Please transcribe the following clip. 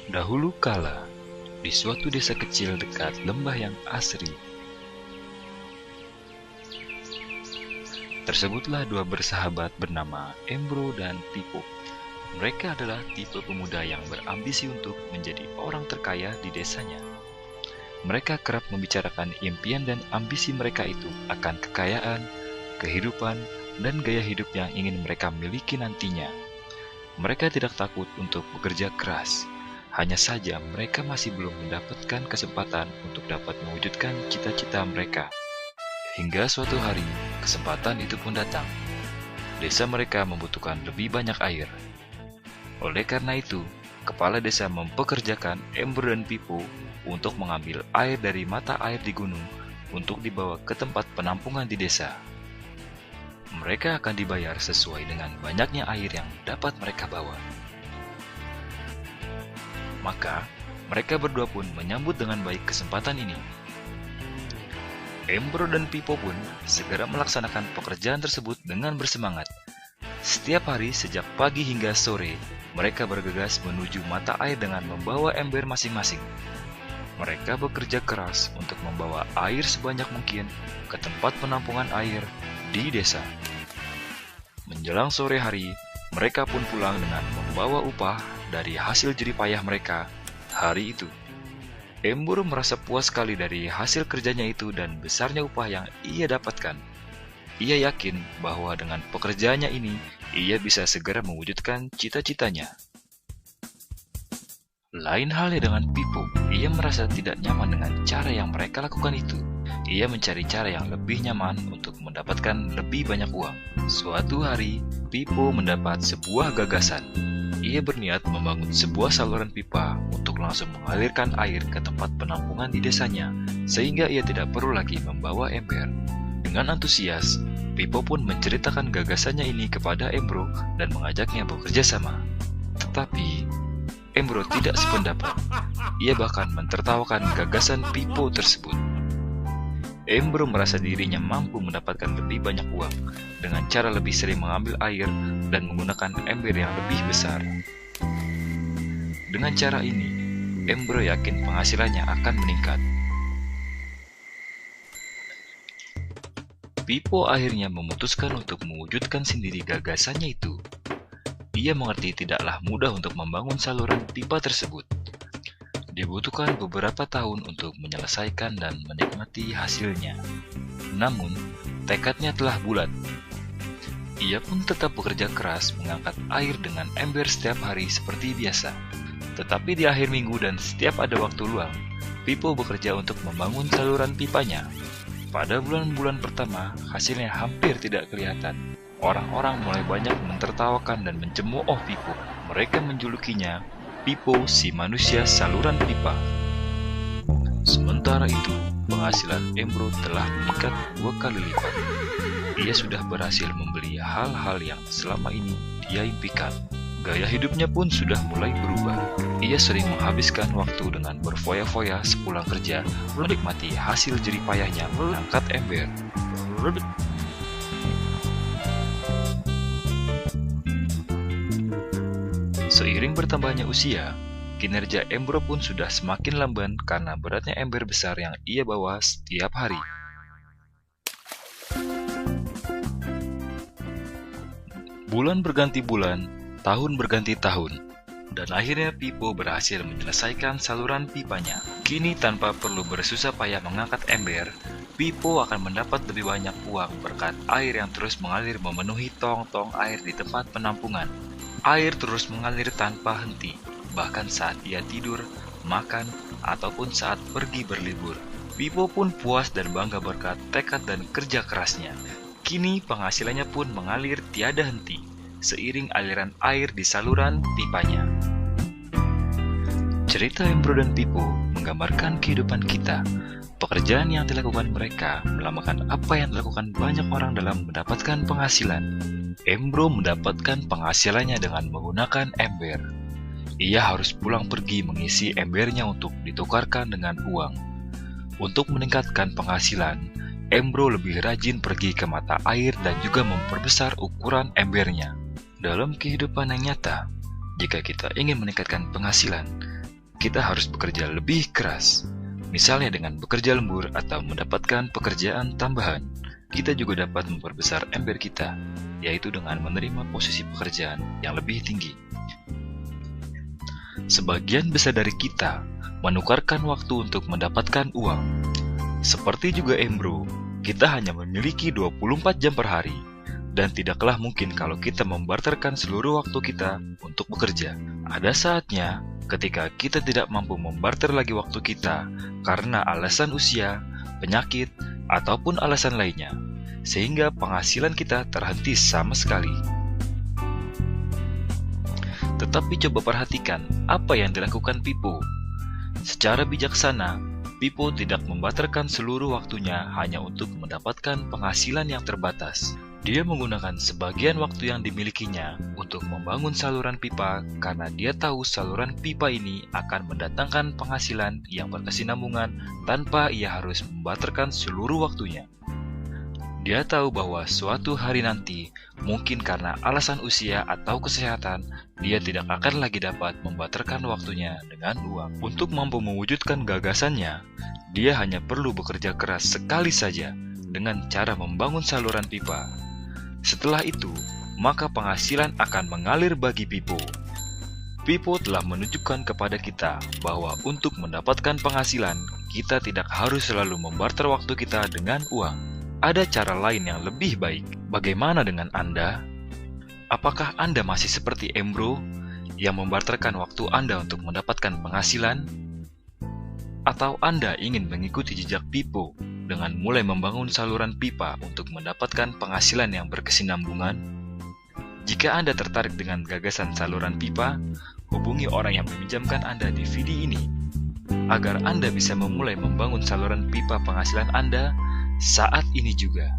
Dahulu kala, di suatu desa kecil dekat lembah yang asri, tersebutlah dua bersahabat bernama Embro dan Pipo. Mereka adalah tipe pemuda yang berambisi untuk menjadi orang terkaya di desanya. Mereka kerap membicarakan impian dan ambisi mereka itu akan kekayaan, kehidupan, dan gaya hidup yang ingin mereka miliki nantinya. Mereka tidak takut untuk bekerja keras. Hanya saja mereka masih belum mendapatkan kesempatan untuk dapat mewujudkan cita-cita mereka. Hingga suatu hari, kesempatan itu pun datang. Desa mereka membutuhkan lebih banyak air. Oleh karena itu, kepala desa mempekerjakan Embro dan Pipo untuk mengambil air dari mata air di gunung untuk dibawa ke tempat penampungan di desa. Mereka akan dibayar sesuai dengan banyaknya air yang dapat mereka bawa. Maka, mereka berdua pun menyambut dengan baik kesempatan ini. Embro dan Pipo pun segera melaksanakan pekerjaan tersebut dengan bersemangat. Setiap hari sejak pagi hingga sore, mereka bergegas menuju mata air dengan membawa ember masing-masing. Mereka bekerja keras untuk membawa air sebanyak mungkin ke tempat penampungan air di desa. Menjelang sore hari, mereka pun pulang dengan membawa upah dari hasil jerih payah mereka hari itu. Embro merasa puas sekali dari hasil kerjanya itu dan besarnya upah yang ia dapatkan. Ia yakin bahwa dengan pekerjaannya ini, ia bisa segera mewujudkan cita-citanya. Lain halnya dengan Pipo, ia merasa tidak nyaman dengan cara yang mereka lakukan itu. Ia mencari cara yang lebih nyaman untuk mendapatkan lebih banyak uang. Suatu hari, Pipo mendapat sebuah gagasan. Ia berniat membangun sebuah saluran pipa untuk langsung mengalirkan air ke tempat penampungan di desanya, sehingga ia tidak perlu lagi membawa ember. Dengan antusias, Pipo pun menceritakan gagasannya ini kepada Embro dan mengajaknya bekerja sama. Tetapi, Embro tidak sependapat. Ia bahkan mentertawakan gagasan Pipo tersebut. Embro merasa dirinya mampu mendapatkan lebih banyak uang dengan cara lebih sering mengambil air dan menggunakan ember yang lebih besar. Dengan cara ini, Embro yakin penghasilannya akan meningkat. Pipo akhirnya memutuskan untuk mewujudkan sendiri gagasannya itu. Ia mengerti tidaklah mudah untuk membangun saluran pipa tersebut. Dibutuhkan beberapa tahun untuk menyelesaikan dan menikmati hasilnya. Namun, tekadnya telah bulat. Ia pun tetap bekerja keras mengangkat air dengan ember setiap hari seperti biasa. Tetapi di akhir minggu dan setiap ada waktu luang, Pipo bekerja untuk membangun saluran pipanya. Pada bulan-bulan pertama, hasilnya hampir tidak kelihatan. Orang-orang mulai banyak mentertawakan dan mencemooh Pipo. Mereka menjulukinya Pipo si manusia saluran pipa. Sementara itu, penghasilan Embro telah meningkat 2 kali lipat. Ia sudah berhasil membeli hal-hal yang selama ini dia impikan. Gaya hidupnya pun sudah mulai berubah. Ia sering menghabiskan waktu dengan berfoya-foya sepulang kerja, menikmati hasil jerih payahnya mengangkat ember. Seiring bertambahnya usia, kinerja Embro pun sudah semakin lamban karena beratnya ember besar yang ia bawa setiap hari. Bulan berganti bulan, tahun berganti tahun, dan akhirnya Pipo berhasil menyelesaikan saluran pipanya. Kini tanpa perlu bersusah payah mengangkat ember, Pipo akan mendapat lebih banyak uang berkat air yang terus mengalir memenuhi tong-tong air di tempat penampungan. Air terus mengalir tanpa henti, bahkan saat ia tidur, makan, ataupun saat pergi berlibur. Pipo pun puas dan bangga berkat tekad dan kerja kerasnya. Kini penghasilannya pun mengalir tiada henti, seiring aliran air di saluran pipanya. Cerita Embro dan Pipo menggambarkan kehidupan kita. Pekerjaan yang dilakukan mereka melambangkan apa yang dilakukan banyak orang dalam mendapatkan penghasilan. Embro mendapatkan penghasilannya dengan menggunakan ember. Ia harus pulang pergi mengisi embernya untuk ditukarkan dengan uang. Untuk meningkatkan penghasilan, Embro lebih rajin pergi ke mata air dan juga memperbesar ukuran embernya. Dalam kehidupan yang nyata, jika kita ingin meningkatkan penghasilan, kita harus bekerja lebih keras. Misalnya dengan bekerja lembur atau mendapatkan pekerjaan tambahan. Kita juga dapat memperbesar ember kita, yaitu dengan menerima posisi pekerjaan yang lebih tinggi. Sebagian besar dari kita menukarkan waktu untuk mendapatkan uang. Seperti juga Embro, kita hanya memiliki 24 jam per hari, dan tidaklah mungkin kalau kita membarterkan seluruh waktu kita untuk bekerja. Ada saatnya ketika kita tidak mampu membarter lagi waktu kita karena alasan usia, penyakit, ataupun alasan lainnya, sehingga penghasilan kita terhenti sama sekali. Tetapi coba perhatikan apa yang dilakukan Pippo. Secara bijaksana, Pippo tidak membarterkan seluruh waktunya hanya untuk mendapatkan penghasilan yang terbatas. Dia menggunakan sebagian waktu yang dimilikinya untuk membangun saluran pipa karena dia tahu saluran pipa ini akan mendatangkan penghasilan yang berkesinambungan tanpa ia harus membarterkan seluruh waktunya. Dia tahu bahwa suatu hari nanti, mungkin karena alasan usia atau kesehatan, dia tidak akan lagi dapat membarterkan waktunya dengan uang. Untuk mampu mewujudkan gagasannya, dia hanya perlu bekerja keras sekali saja dengan cara membangun saluran pipa. Setelah itu, maka penghasilan akan mengalir bagi Pippo. Pippo telah menunjukkan kepada kita bahwa untuk mendapatkan penghasilan, kita tidak harus selalu membarter waktu kita dengan uang. Ada cara lain yang lebih baik. Bagaimana dengan Anda? Apakah Anda masih seperti Embro yang membarterkan waktu Anda untuk mendapatkan penghasilan? Atau Anda ingin mengikuti jejak Pippo dengan mulai membangun saluran pipa untuk mendapatkan penghasilan yang berkesinambungan? Jika Anda tertarik dengan gagasan saluran pipa, hubungi orang yang meminjamkan Anda DVD ini, agar Anda bisa memulai membangun saluran pipa penghasilan Anda saat ini juga.